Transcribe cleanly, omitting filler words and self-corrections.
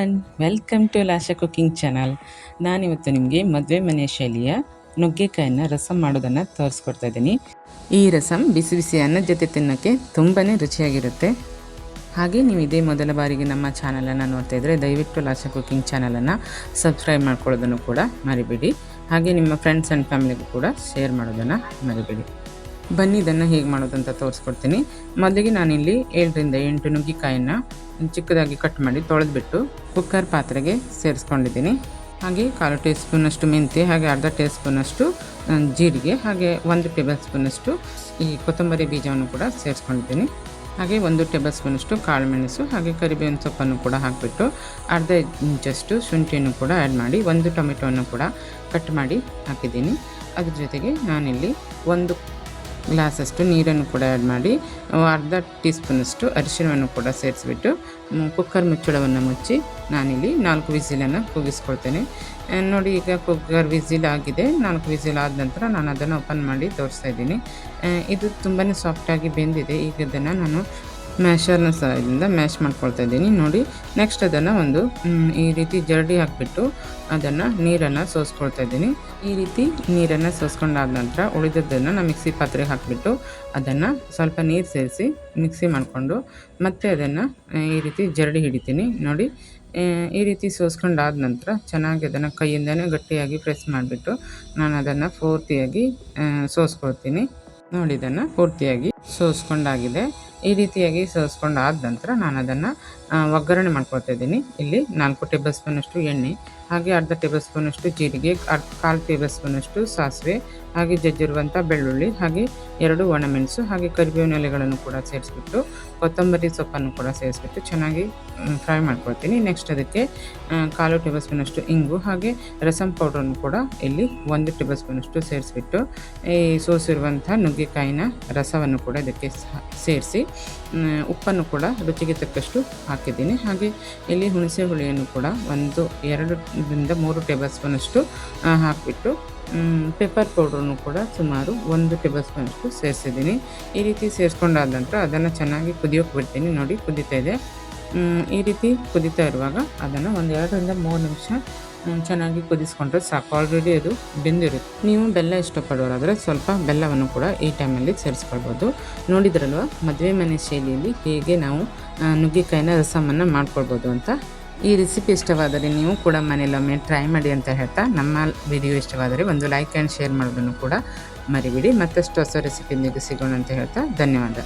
Everyone, welcome to Lasha cooking channel. ನಾನಿವತ್ತು ನಿಮಗೆ ಮದುವೆ ಮನೆ ಶೈಲಿಯ ನುಗ್ಗೆಕಾಯಿನ ರಸಂ ಮಾಡೋದನ್ನು ತೋರಿಸ್ಕೊಡ್ತಾ ಇದ್ದೀನಿ. ಈ ರಸಂ ಬಿಸಿ ಬಿಸಿ ಅನ್ನದ ಜೊತೆ ತಿನ್ನೋಕ್ಕೆ ತುಂಬಾ ರುಚಿಯಾಗಿರುತ್ತೆ. ಹಾಗೆ ನೀವು ಇದೇ ಮೊದಲ ಬಾರಿಗೆ ನಮ್ಮ ಚಾನಲನ್ನು ನೋಡ್ತಾ ಇದ್ದರೆ ದಯವಿಟ್ಟು ಲಾಶಾ ಕುಕಿಂಗ್ ಚಾನಲನ್ನು ಸಬ್ಸ್ಕ್ರೈಬ್ ಮಾಡ್ಕೊಳ್ಳೋದನ್ನು ಕೂಡ ಮರಿಬೇಡಿ. ಹಾಗೆ ನಿಮ್ಮ ಫ್ರೆಂಡ್ಸ್ ಆ್ಯಂಡ್ ಫ್ಯಾಮಿಲಿಗೂ ಕೂಡ ಶೇರ್ ಮಾಡೋದನ್ನು ಮರಿಬೇಡಿ. ಬನ್ನಿ ಇದನ್ನು ಹೇಗೆ ಮಾಡೋದಂತ ತೋರಿಸ್ಕೊಡ್ತೀನಿ. ಮೊದಲಿಗೆ ನಾನಿಲ್ಲಿ 7ರಿಂದ 8 ನುಗ್ಗೆಕಾಯಿನ ಚಿಕ್ಕದಾಗಿ ಕಟ್ ಮಾಡಿ ತೊಳೆದ್ಬಿಟ್ಟು ಕುಕ್ಕರ್ ಪಾತ್ರೆಗೆ ಸೇರಿಸ್ಕೊಂಡಿದ್ದೀನಿ. ಹಾಗೆ 1/4 ಟೀ ಸ್ಪೂನಷ್ಟು ಮೆಂತ್ಯ, ಹಾಗೆ ಅರ್ಧ ಟೀ ಸ್ಪೂನಷ್ಟು ಜೀರಿಗೆ, ಹಾಗೆ 1 ಟೇಬಲ್ ಸ್ಪೂನಷ್ಟು ಈ ಕೊತ್ತಂಬರಿ ಬೀಜವನ್ನು ಕೂಡ ಸೇರಿಸ್ಕೊಂಡಿದ್ದೀನಿ. ಹಾಗೆ 1 ಟೇಬಲ್ ಸ್ಪೂನಷ್ಟು ಕಾಳು ಮೆಣಸು, ಹಾಗೆ ಕರಿಬೇವಿನ ಸೊಪ್ಪನ್ನು ಕೂಡ ಹಾಕಿಬಿಟ್ಟು ಅರ್ಧ ಇಂಚಷ್ಟು ಶುಂಠಿಯನ್ನು ಕೂಡ ಆ್ಯಡ್ ಮಾಡಿ 1 ಟೊಮೆಟೊವನ್ನು ಕೂಡ ಕಟ್ ಮಾಡಿ ಹಾಕಿದ್ದೀನಿ. ಅದ್ರ ಜೊತೆಗೆ ನಾನಿಲ್ಲಿ 1 ಗ್ಲಾಸಷ್ಟು ನೀರನ್ನು ಕೂಡ ಆ್ಯಡ್ ಮಾಡಿ ಅರ್ಧ ಟೀ ಸ್ಪೂನಷ್ಟು ಅರಿಶಿಣವನ್ನು ಕೂಡ ಸೇರಿಸ್ಬಿಟ್ಟು ಕುಕ್ಕರ್ ಮುಚ್ಚಳವನ್ನು ಮುಚ್ಚಿ ನಾನಿಲ್ಲಿ 4 ವಿಸಿಲನ್ನು ಕೂಗಿಸ್ಕೊಳ್ತೇನೆ. ನೋಡಿ, ಈಗ ಕುಕ್ಕರ್ ವಿಸಿಲ್ ಆಗಿದೆ. 4 ವಿಸಿಲ್ ಆದ ನಂತರ ನಾನು ಅದನ್ನು ಓಪನ್ ಮಾಡಿ ತೋರಿಸ್ತಾ ಇದ್ದೀನಿ. ಇದು ತುಂಬಾ ಸಾಫ್ಟಾಗಿ ಬೆಂದಿದೆ. ಈಗ ಇದನ್ನು ನಾನು ಮ್ಯಾಶರ್ನ ಸಹಾಯದಿಂದ ಮ್ಯಾಶ್ ಮಾಡ್ಕೊಳ್ತಾ ಇದ್ದೀನಿ. ನೋಡಿ, ನೆಕ್ಸ್ಟ್ ಅದನ್ನು ಈ ರೀತಿ ಜರಡಿ ಹಾಕಿಬಿಟ್ಟು ಅದನ್ನು ನೀರನ್ನು ಸೋಸ್ಕೊಳ್ತಾ ಇದ್ದೀನಿ. ಈ ರೀತಿ ನೀರನ್ನು ಸೋಸ್ಕೊಂಡಾದ ನಂತರ ಉಳಿದದ್ದನ್ನು ನಾನು ಮಿಕ್ಸಿ ಪಾತ್ರೆಗೆ ಹಾಕಿಬಿಟ್ಟು ಅದನ್ನು ಸ್ವಲ್ಪ ನೀರು ಸೇರಿಸಿ ಮಿಕ್ಸಿ ಮಾಡಿಕೊಂಡು ಮತ್ತೆ ಅದನ್ನು ಈ ರೀತಿ ಜರಡಿ ಹಿಡಿತೀನಿ. ನೋಡಿ, ಈ ರೀತಿ ಸೋಸ್ಕೊಂಡಾದ ನಂತರ ಚೆನ್ನಾಗಿ ಅದನ್ನು ಕೈಯಿಂದನೇ ಗಟ್ಟಿಯಾಗಿ ಪ್ರೆಸ್ ಮಾಡಿಬಿಟ್ಟು ನಾನು ಅದನ್ನು ಪೂರ್ತಿಯಾಗಿ ಸೋಸ್ಕೊಳ್ತೀನಿ. ನೋಡಿ, ಇದನ್ನು ಪೂರ್ತಿಯಾಗಿ ಸೋಸ್ಕೊಂಡಾಗಿದೆ. ಈ ರೀತಿಯಾಗಿ ಸೋಸ್ಕೊಂಡಾದ ನಂತರ ನಾನು ಅದನ್ನು ಒಗ್ಗರಣೆ ಮಾಡ್ಕೊಳ್ತಾ ಇದ್ದೀನಿ. ಇಲ್ಲಿ 4 ಟೇಬಲ್ ಸ್ಪೂನಷ್ಟು ಎಣ್ಣೆ, ಹಾಗೆ ಅರ್ಧ ಟೇಬಲ್ ಸ್ಪೂನಷ್ಟು ಜೀರಿಗೆ, 1/4 ಟೇಬಲ್ ಸ್ಪೂನಷ್ಟು ಸಾಸಿವೆ, ಹಾಗೆ ಜಜ್ಜಿರುವಂಥ ಬೆಳ್ಳುಳ್ಳಿ, ಹಾಗೆ 2 ಒಣಮೆಣಸು, ಹಾಗೆ ಕರಿಬೇವಿನ ಎಲೆಗಳನ್ನು ಕೂಡ ಸೇರಿಸ್ಬಿಟ್ಟು ಕೊತ್ತಂಬರಿ ಸೊಪ್ಪನ್ನು ಕೂಡ ಸೇರಿಸ್ಬಿಟ್ಟು ಚೆನ್ನಾಗಿ ಫ್ರೈ ಮಾಡ್ಕೊಳ್ತೀನಿ. ನೆಕ್ಸ್ಟ್ ಅದಕ್ಕೆ 1/4 ಟೇಬಲ್ ಸ್ಪೂನಷ್ಟು ಇಂಗು, ಹಾಗೆ ರಸಂ ಪೌಡ್ರನ್ನು ಕೂಡ ಇಲ್ಲಿ 1 ಟೇಬಲ್ ಸ್ಪೂನಷ್ಟು ಸೇರಿಸ್ಬಿಟ್ಟು ಈ ಸೋಸಿರುವಂಥ ನುಗ್ಗೆಕಾಯಿನ ರಸವನ್ನು ಕೂಡ ಇದಕ್ಕೆ ಸೇರಿಸಿ ಉಪ್ಪನ್ನು ಕೂಡ ರುಚಿಗೆ ತಕ್ಕಷ್ಟು ಹಾಕಿದ್ದೀನಿ. ಹಾಗೆ ಇಲ್ಲಿ ಹುಣಸೆ ಹುಳಿಯನ್ನು ಕೂಡ 2ರಿಂದ 3 ಟೇಬಲ್ ಸ್ಪೂನಷ್ಟು ಹಾಕಿಬಿಟ್ಟು ಪೆಪ್ಪರ್ ಪೌಡ್ರನ್ನು ಕೂಡ ಸುಮಾರು 1 ಟೇಬಲ್ ಸ್ಪೂನಷ್ಟು ಸೇರಿಸಿದ್ದೀನಿ. ಈ ರೀತಿ ಸೇರಿಸ್ಕೊಂಡಾದ ನಂತರ ಅದನ್ನು ಚೆನ್ನಾಗಿ ಕುದಿಯೋಕೆ ಬಿಡ್ತೀನಿ. ನೋಡಿ, ಕುದೀತಾ ಇದೆ. ಈ ರೀತಿ ಕುದೀತಾ ಇರುವಾಗ ಅದನ್ನು 2ರಿಂದ 3 ನಿಮಿಷ ಚೆನ್ನಾಗಿ ಕುದಿಸ್ಕೊಂಡ್ರೆ ಸಾಕು. ಆಲ್ರೆಡಿ ಅದು ಬೆಂದಿರುತ್ತೆ. ನೀವು ಬೆಲ್ಲ ಇಷ್ಟಪಡೋರಾದರೆ ಸ್ವಲ್ಪ ಬೆಲ್ಲವನ್ನು ಕೂಡ ಈ ಟೈಮಲ್ಲಿ ಸೇರಿಸ್ಕೊಳ್ಬೋದು. ನೋಡಿದ್ರಲ್ವ ಮದುವೆ ಮನೆ ಶೈಲಿಯಲ್ಲಿ ಹೇಗೆ ನಾವು ನುಗ್ಗೆಕಾಯಿನ ರಸಮನ್ನು ಮಾಡ್ಕೊಳ್ಬೋದು ಅಂತ. ಈ ರೆಸಿಪಿ ಇಷ್ಟವಾದರೆ ನೀವು ಕೂಡ ಮನೆಯಲ್ಲೊಮ್ಮೆ ಟ್ರೈ ಮಾಡಿ ಅಂತ ಹೇಳ್ತಾ, ನಮ್ಮ ವಿಡಿಯೋ ಇಷ್ಟವಾದರೆ ಒಂದು ಲೈಕ್ ಆ್ಯಂಡ್ ಶೇರ್ ಮಾಡೋದನ್ನು ಕೂಡ ಮರಿಬೇಡಿ. ಮತ್ತಷ್ಟು ಹೊಸ ರೆಸಿಪಿಯೊಂದಿಗೆ ಸಿಗೋಣ ಅಂತ ಹೇಳ್ತಾ ಧನ್ಯವಾದ.